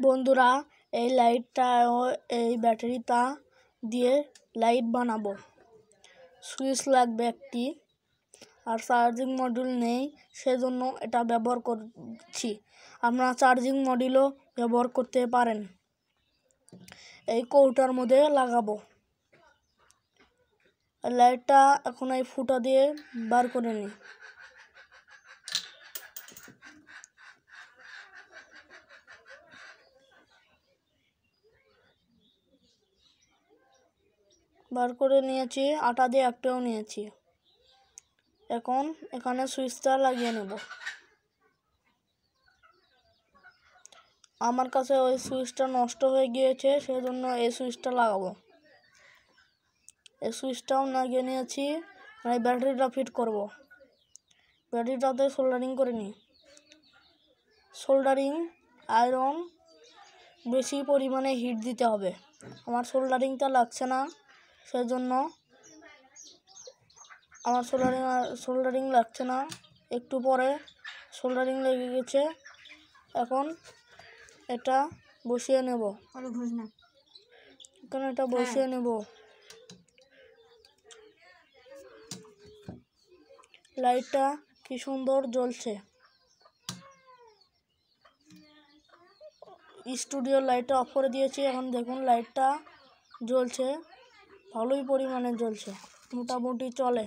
বন্ধুরা, এই লাইটটা ও এই ব্যাটারিটা দিয়ে লাইট বানাবো। সুইচ লাগবে একটি, আর চার্জিং মডিউল নেই, সেজন্য এটা ব্যবহার করছি। আপনারা চার্জিং মডিউলও ব্যবহার করতে পারেন। এই কৌটার মধ্যে লাগাবো। লাইটটা এখন এই ফুটা দিয়ে বার করে নিই। বার করে নিয়েছি, আটা দিয়ে একটাও নিয়েছি। এখন এখানে সুইচটা লাগিয়ে নেব। আমার কাছে ওই সুইচটা নষ্ট হয়ে গিয়েছে, সেজন্য এই সুইচটা লাগাবো। এই সুইচটাও লাগিয়ে নিয়েছি। এই ব্যাটারিটা ফিট করব। ব্যাটারিটাতে সোল্ডারিং করে নিই। সোল্ডারিং আয়রন বেশি পরিমাণে হিট দিতে হবে। আমার সোল্ডারিংটা লাগছে না, সেজন্য আমার সোল্ডারিং লাগছে না। একটু পরে সোল্ডারিং লেগে গেছে। এখন এটা বসিয়ে নেব। এখন এটা বসিয়ে নেব। লাইটটা কি সুন্দর জ্বলছে। স্টুডিও লাইটটা অফ করে দিয়েছি। এখন দেখুন লাইটটা জ্বলছে, ভালোই পরিমাণে জ্বলছে, মোটামুটি চলে।